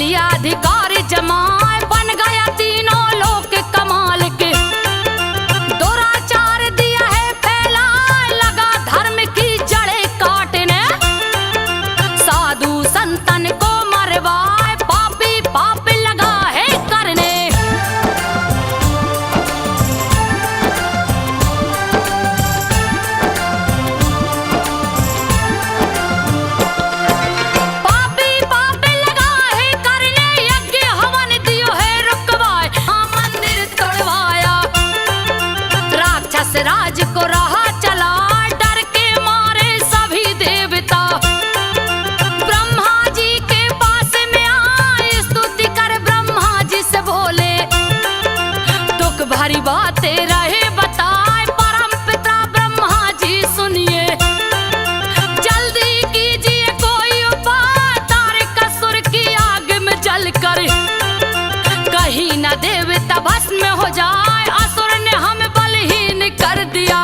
लिया अधिकार जमाए, बन गया तीनों लोक कमाल के। दुराचार दिया है फैलाए, लगा धर्म की जड़ें काटने। साधु संतन को मरवाए, पापी पाप लगा है करने। पापी पाप लगा है करने, यज्ञ हवन दियो है रुकवाए। हाँ, मंदिर तोड़वाया, राक्षस राज को रहा चला, डर के मारे सभी देवता। ब्रह्मा जी के पास में आए, स्तुति कर ब्रह्मा जी से बोले। दुख भरी बातें रहे बताए, परम पिता ब्रह्मा जी सुनिए। जल्दी कीजिए कोई उपाय, तारक असुर की आग में जल कर। कहीं न देवता भस्म हो जाए, असुर ने हमें बलहीन कर दिया।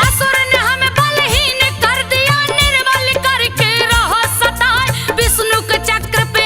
असुर ने हमें बलहीन कर दिया, निर्बल करके रहा सताए। विष्णु के चक्र पे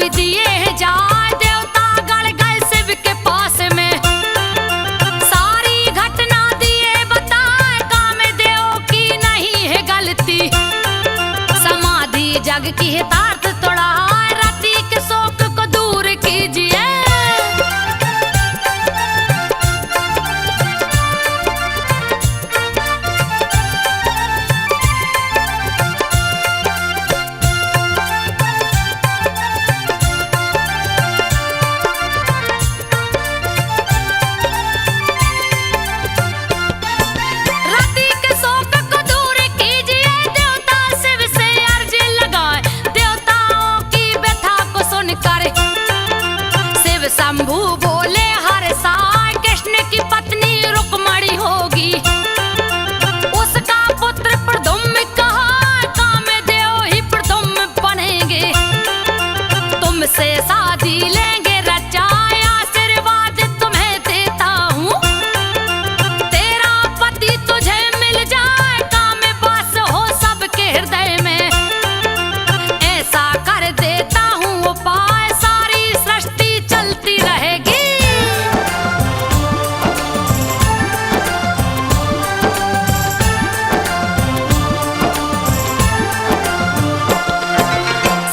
भी दिए जाए, देवता गड़ गए शिव के पास में। सारी घटना दिए बताए, कामदेव की नहीं है गलती। समाधि जग की हितार्थ तोड़ाए, रति के शोक को दूर कीजिए। रति के शोक को दूर कीजिए, देवता शिव से अर्जी लगाए। देवताओं की व्यथा को सुनकर शिव शंभु बोले हर साय, कृष्ण की पत्नी रुक्मणी होगी, उसका पुत्र प्रद्युम्न कहा, कामदेव ही प्रद्युम्न बनेंगे। तुमसे शादी लेंगे रचाए, आशीर्वाद तुम्हें देता हूँ। तेरा पति तुझे मिल जाए, काम वास हो सबके हृदय में। ऐसा कर देता हूँ उपाय, सारी सृष्टि चलती रहेगी।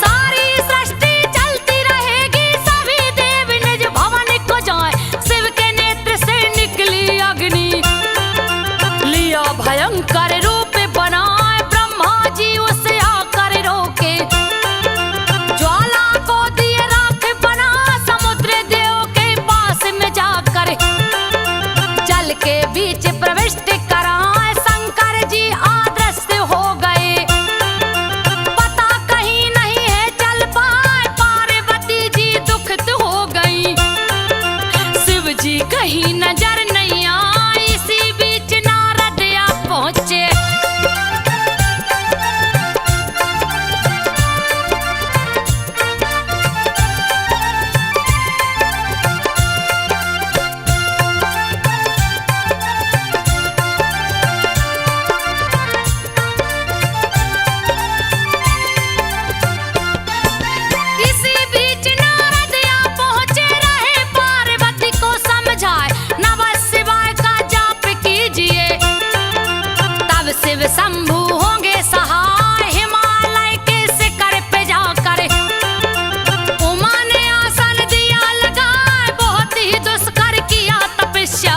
सारी सृष्टि चलती रहेगी, सभी देव निज भवन को जाए। शिव के नेत्र से निकली अग्नि, लिया भयंकर रूप बनाए। ब्रह्मा जी उसे आकर रोके, ज्वाला को दिए राख बना। समुद्र देव के पास में जाकर जल के बीच प्रविष्ट कराए। शंकर जी अदृश्य हो गए, पता कहीं नहीं है चल पाए। पार्वती जी दुखित हो गई, शिव जी कहीं नजर नहीं आए। इसी बीच नारद आ पहुंचे, इसी बीच नारद आ पहुंचे। रहे पार्वती को समझाए, नमः शिवाय का जाप कीजिए। तब शिव शंभु होंगे सहाय, हिमालय के शिखर पे जाकर उमा ने आसन दिया लगाए। बहुत ही दुष्कर किया तपस्या,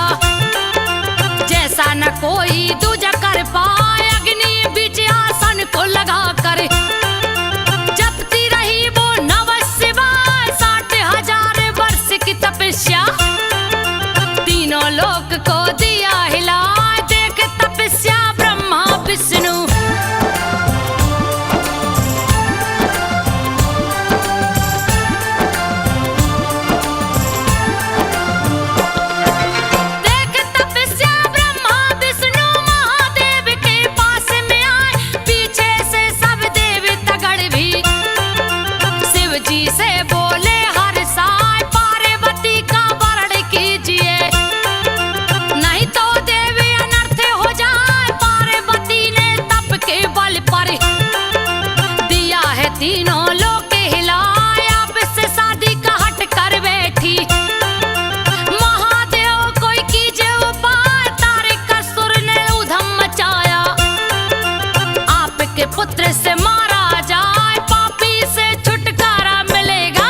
जैसा न कोई दूजा कर पाए। अग्नि बीच आसन को लगा कर जपती रही वो नमः शिवाय। 60,000 वर्ष की तपस्या, तीनों लोक को दिया हिलाए। देख तपस्या ब्रह्मा विष्णु, देख तपस्या ब्रह्मा विष्णु महादेव के पास में आए। पीछे से सब देवता गण भी शिव जी से बोले हर साय, पार्वती का वरण कीजिए, नहीं तो देवी अनर्थ हो जाए। पार्वती ने तप के बल पर दिया है तीनों लोक हिलाए। आप से शादी का हट कर बैठी, महादेव कोई कीजिए उपाय। तारकासुर ने उधम मचाया, आपके पुत्र से मारा जाए। पापी से छुटकारा मिलेगा।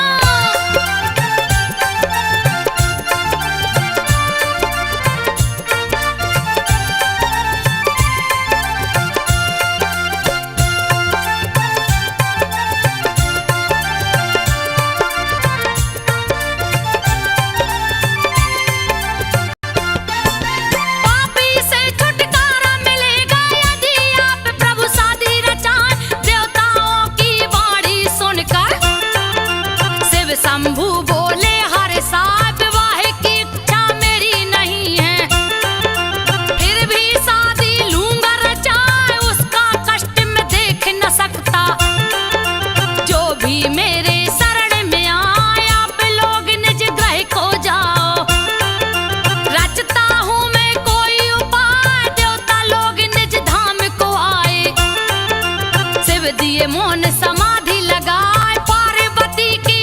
पापी से छुटकारा मिलेगा, यदि आप प्रभु शादी रचाएं। देवताओं की वाणी सुनकर शिव शंभु बोले हर साय, विवाह की इच्छा मेरी नहीं है, फिर भी शादी लूंगा रचाए। उसका कष्ट मैं देख न सकता, जो भी मेरे शरण में आए। आप लोग निज ग्रह को जाओ, रचता हूँ मैं कोई उपाय। देवता लोग निज धाम को आए, शिव दिए मौन समाधि लगाए। पार्वती की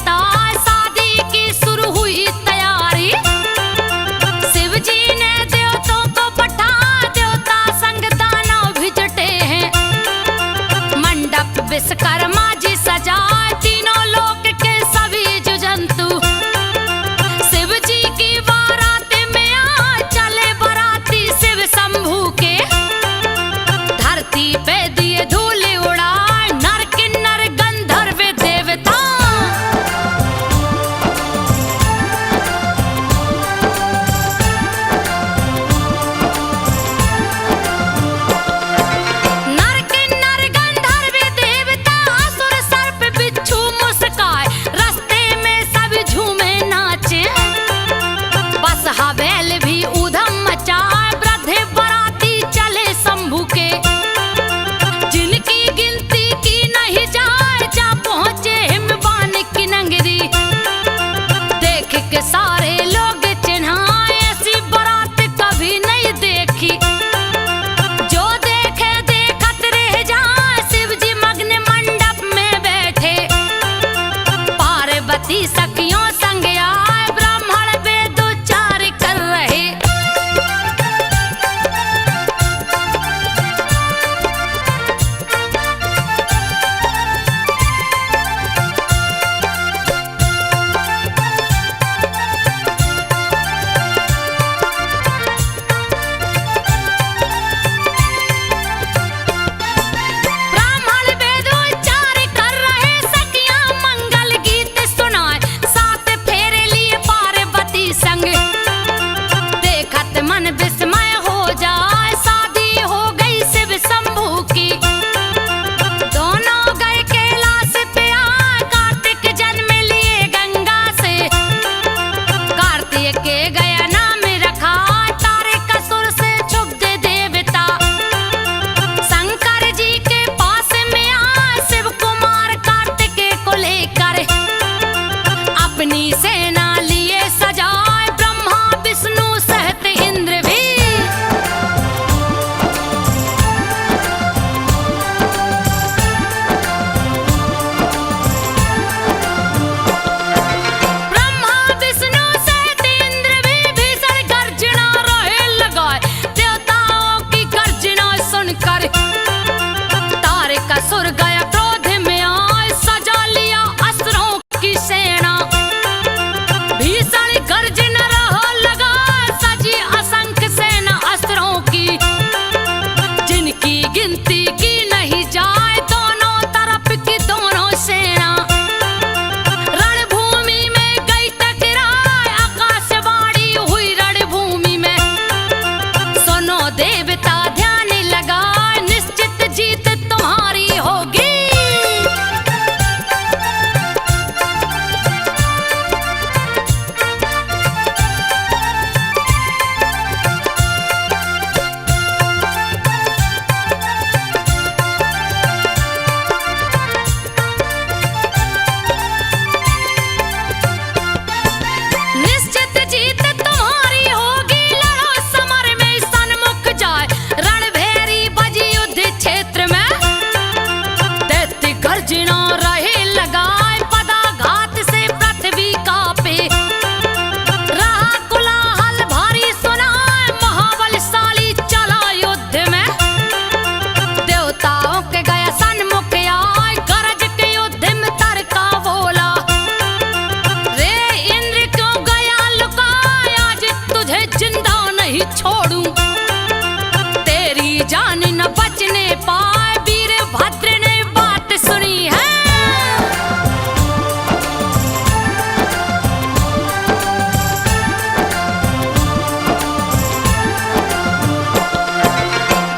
देवता शादी की शुरू हुई तैयारी। शिव जी ने देवताओं को पठा, देवता संग दानव भी जुटे हैं। मंडप विश्वकर्मा जी सजाए, तीनों लोक के सभी जो जंतु शिव जी की बारात में आ चले बराती शिव शंभू के। धरती पे दिए धूल उड़ाए नर किन्नर गंधर्व देवता। नर किन्नर गंधर्व देवता असुर सर्प बिच्छू मुस्काए, रास्ते में सब झूमे नाचे। बस हवेल भी ऊधम मचाए, वृद्ध बराती चले शंभू के। जिनकी गिनती की नहीं जाए, जा पहुंचे हिमवान की नंगरी। देख के सारे लोग चिन्हाए, ऐसी बारात कभी नहीं देखी। जो देखे देखत रह जाए, शिव जी मग्न मंडप में बैठे। पार्वती सखियों संग आए, ब्राह्मण वेदोच्चार कर रहे। ब्राह्मण वेदोच्चार कर रहे, सखियां मंगल गीत सुनाए। सात फेरे लिए पार्वती संग, देखत मन विस्मय हो जाए। शादी हो गई शिव शंभू की, दोनों गए कैलाश पे आ। कार्तिक जन्म लिए गंगा से, कार्तिक के गया नाम रखा। तारक असुर से क्षुब्ध देवता शंकर जी के पास में आ। शिव कुमार कार्तिक को लेकर अपनी सेना लिए सजाए, ब्रह्मा विष्णु सहित इंद्र भी। ब्रह्मा विष्णु सहित इंद्र भी भीषण गर्जना रहे लगाए। देवताओं की गर्जना सुनकर तारक असुर गया क्रोध में आए। सजा लिया असुरों की सेना, भीषण गर्जन रहा लगा। सजी असंख्य सेना असुरों की, जिनकी गिनती की नहीं जाए। दोनों तरफ की दोनों सेना रणभूमि में गई टकराए। आकाशवाणी हुई रणभूमि में, सुनो देवता ध्यान लगा। निश्चित जीत तुम्हारी होगी। निश्चित जीत तुम्हारी होगी। लड़ो समर में सन्मुख जाए, रणभेरी बजी युद्ध क्षेत्र में। दैत्य गर्जना रहे लगाए, पदाघात से पृथ्वी कांपे। रहा कोलाहल भारी सुनाए, महाबलशाली चला युद्ध में। देवताओं के गया सन्मुख आए, गरज के युद्ध में तरका बोला। रे इंद्र क्यों गया लुकाए, आज तुझे जिंदा नहीं छोड़ूं। तेरी जान न बचने पाए, वीरभद्र ने बात सुनी है।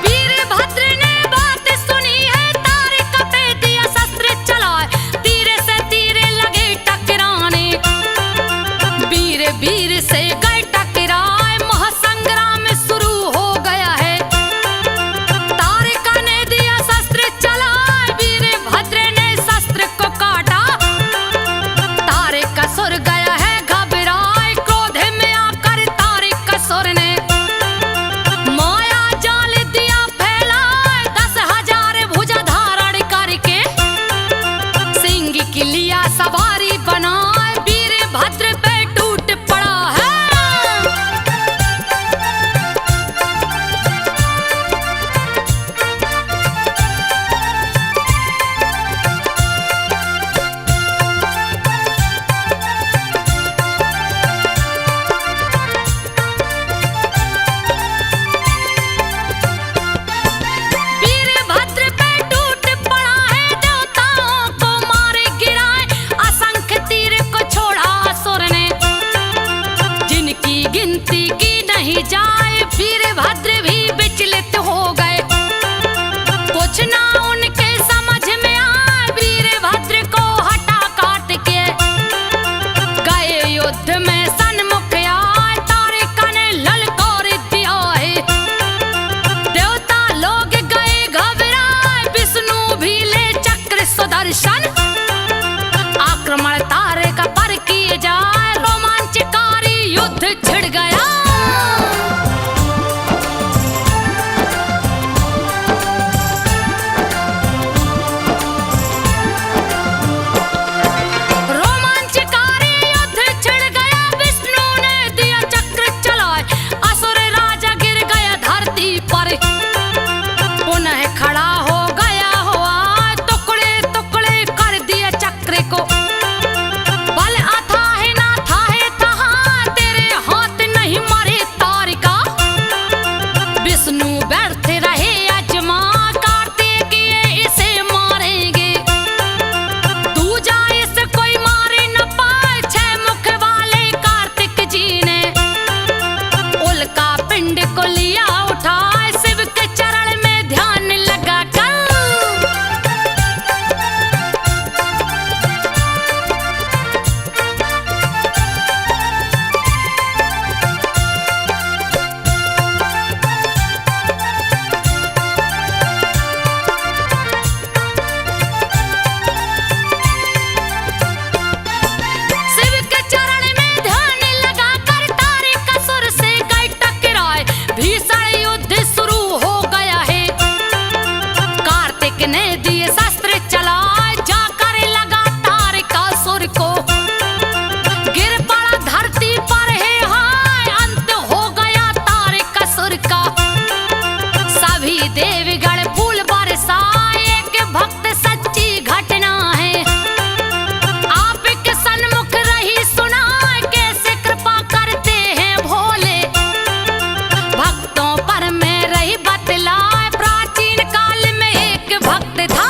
वीरभद्र ने बात सुनी है, तारक पे दिया शस्त्र चलाए। तीर से तीर लगे टकराने, वीर वीर से गए टकराए। महासंग्राम शुरू हो गया है। तारक ने दिया शस्त्र चलाए, वीरभद्र ने शस्त्र को काटा। तारक असुर गया है घबराए, क्रोध में आकर तारक असुर ने माया जाल दिया फैलाए। 10,000 भुजा धारण करके सिंह की लिया सवारी बना। सुरमल तारे का पर किए जाए, रोमांचकारी युद्ध छिड़ गया। रोमांचकारी युद्ध छिड़ गया, विष्णु ने दिया चक्र चलाए, असुर राजा गिर गया धरती पर, पुनः खड़ा हो गया हुआ, टुकड़े टुकड़े कर दिया चक्र को। बल अथाह ना थाहे तहाँ, तेरे हाथ नहीं मरे तारिका। विष्णु बैठे रहे अजमा, कार्तिकेय इसे मारेंगे। दूजा इसे कोई मारे न पाए, छह मुख वाले कार्तिक जी ने उल्का पिंड को लिया उठाए, शिव के चरण में ध्यान लगा कर। शिव के चरण में ध्यान लगा कर, तारिक असुर से गए टकराए, भीषण युद्ध शुरू हो गया है। कार्तिक ने दिए शस्त्र चलाए, जाकर लगा तारिक असुर को। गिर पड़ा धरती पर है हाय, अंत हो गया तारिक असुर का। सभी देवगण फूल बरसाए, एक भक्त सच्ची घटना है। आपके सन्मुख रही सुना, कैसे कृपा करते हैं भोले। भक्तों पर मैं रही बतलाए, प्राचीन काल में एक भक्त था।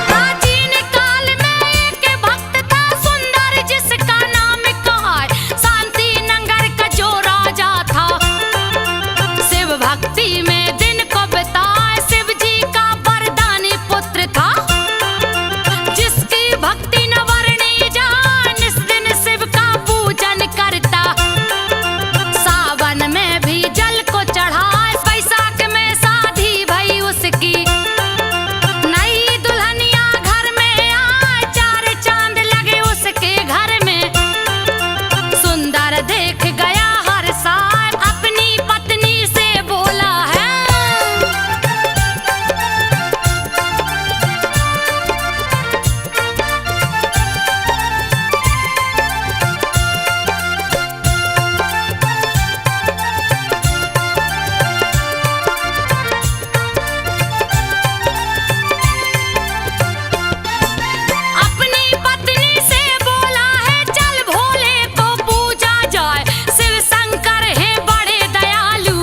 प्राचीन काल में एक भक्त था, सुंदर जिसका नाम कहाय, शांति नगर का जो राजा था। शिव भक्ति में दिन को बिताए, शिव जी का वरदानी पुत्र था। जिसकी भक्ति न वर्णी जान, इस दिन शिव का पूजन करता। सावन में भी जल को चढ़ाए, वैशाख में शादी भई उसकी। नई दुल्हनिया घर में आए, चार चांद लगे उसके घर में। सुंदर देख गया हर साल, अपनी पत्नी से बोला है। अपनी पत्नी से बोला है, चल भोले को पूजा जाए। शिव शंकर है बड़े दयालु,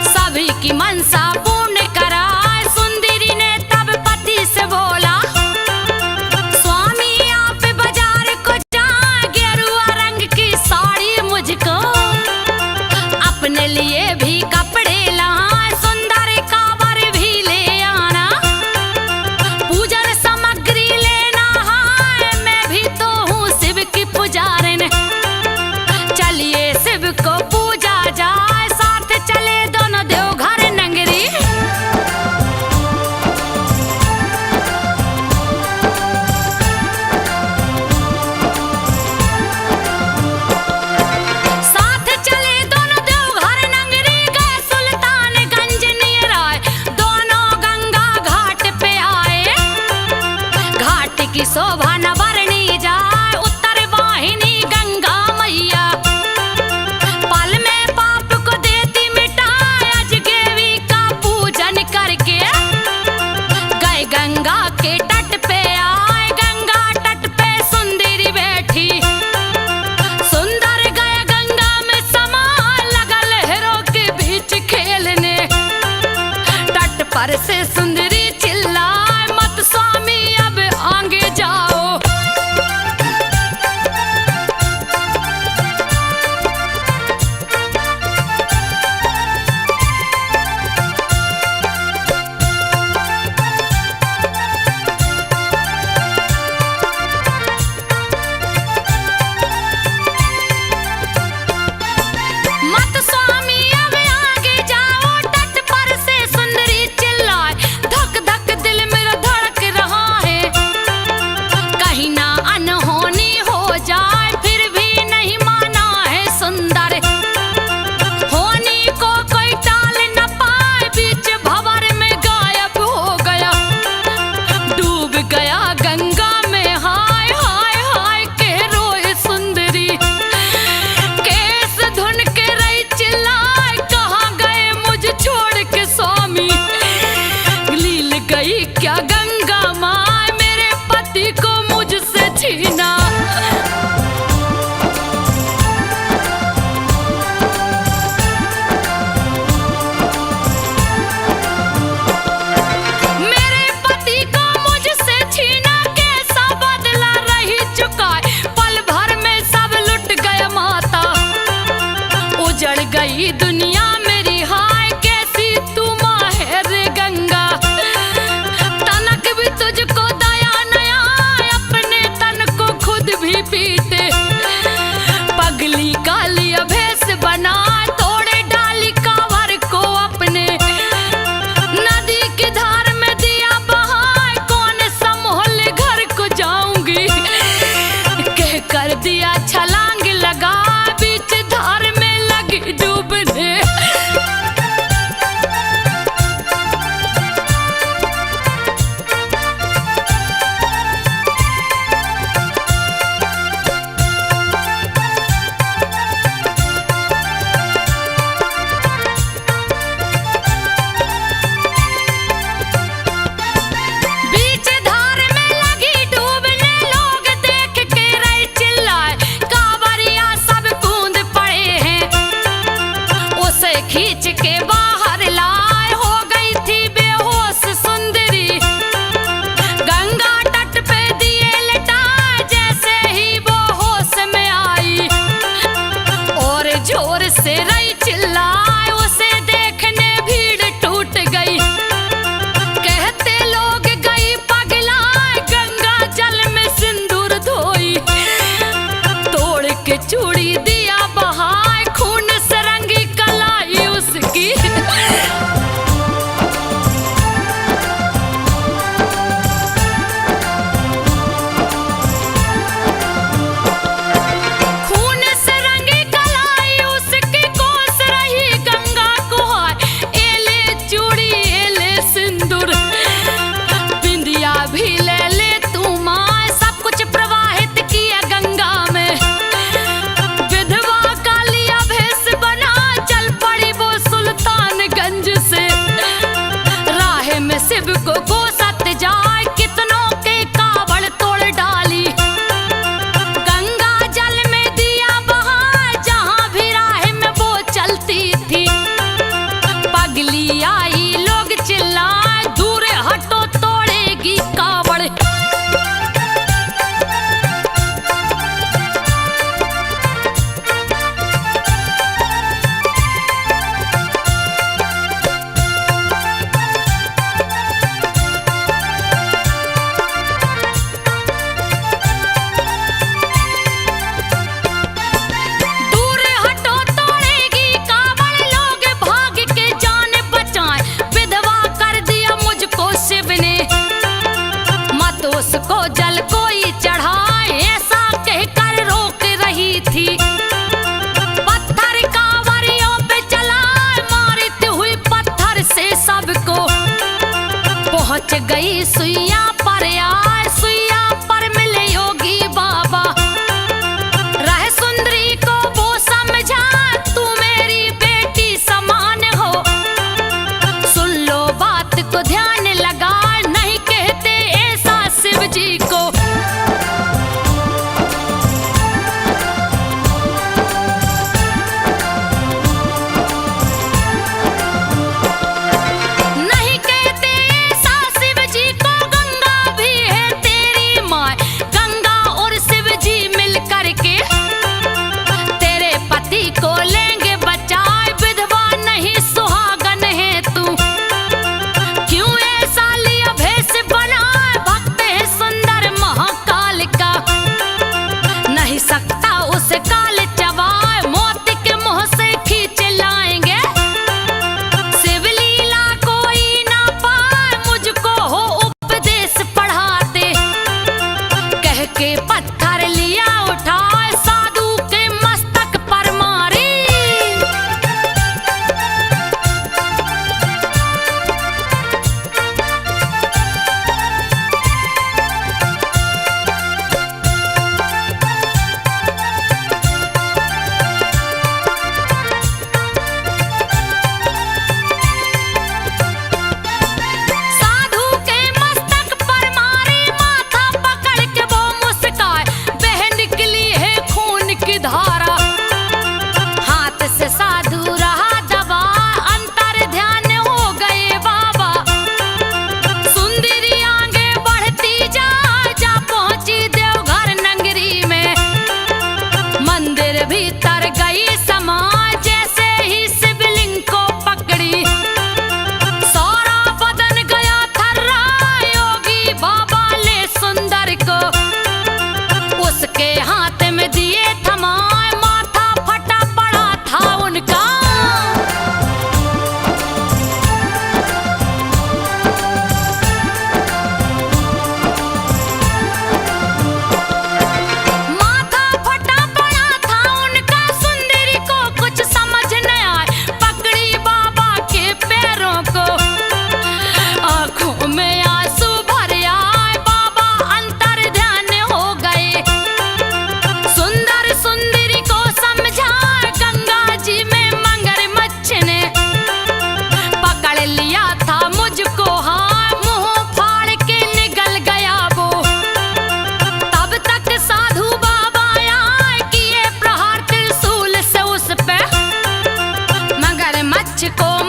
सभी की मनसा पूर्ण कराए। सुंदरी ने तब पति से बोला, स्वामी आप बाजार को जाए, गेरुआ रंग की साड़ी मुझको। अपने लिए भी कपड़े लाए, सुंदर कांवर भी ले आना। पूजन सामग्री लेना है, मैं भी तो हूँ शिव की पुजारिन। चलिए शिव को पूजा जाए, साथ चले दोनों देवघर नगरी। साथ चले दोनों देवघर नगरी, गए सुल्तानगंज नियर आए, दोनों गंगा घाट पे आए। घाट की शोभा न वर्णी जाए, उत्तर वाहिनी गंगा मैया। पल में पाप को देती मिटाए, अजगेवी का पूजन करके। गए गंगा के तट पे आए, गंगा तट पे सुंदरी बैठी। सुंदर गए गंगा में समा, लगा लहरों के बीच खेलने। तट पर से सुंदरी चिल्लाए, मत स्वामी अब आगे जाओ। मत गई दुनिया मेरी हाय कैसी तू माहिर गंगा। तनक भी तुझको दया नया अपने तन को खुद भी पीते। पगली काली अभेस बना तोड़े डाली कांवर को अपने। नदी की धार में दिया बहाए कौन संभोल घर को जाऊंगी। कह कर दिया छलांग लगा बीच धार में लगी डूबने। बीच धार में लगी डूबने लोग देख के रहे चिल्लाए। कांवरिया सब कूद पड़े हैं उसे खींच के बाहर लाए। हो गई थी बेहोश सुंदरी गंगा तट पे दिए लटाए जैसे ही वो होश में आई। और जोर से रही चिल्लाए उसे देखने भीड़ टूट गई। कहते लोग गई पगलाए गंगा जल में सिंदूर धोई। तोड़ के चूड़ी दिया बहाए खून से रंगी कलाई उसकी। खून से रंगी कलाई उसकी कोस रही गंगा को हाय। एले चूड़ी एले सिंदूर बिंदिया भी ले ले तू माँ। सब कुछ प्रवाहित किया गंगा में। विधवा काली अभेस बना चल पड़ी वो सुल्तानगंज से। राह में शिव को कोसत जाए कितनों के कावड़ तोड़ डाली। गंगा जल में दिया बहा जहाँ भी राह में वो चलती थी। पगली आई लोग चिल्लाए दूर हटो तोड़ेगी कावड़। दूर हटो तोड़ेगी कावड़ लोग भाग के जान बचाए। विधवा कर दिया मुझको शिव ने मत उसको जल कोई चढ़ाए। ऐसा कहकर रोक रही थी पत्थर कांवरियों पे चलाए। मारती हुई पत्थर से सबको पहुंच गई सुइया पर आए। सुइया पर मिले योगी बाबा रह सुंदरी को वो समझा तू मेरी बेटी समान हो। सुन लो बात को ध्यान लगा नहीं कहते ऐसा शिव जी को। नहीं कहते ऐसा शिव जी को। गंगा मुझको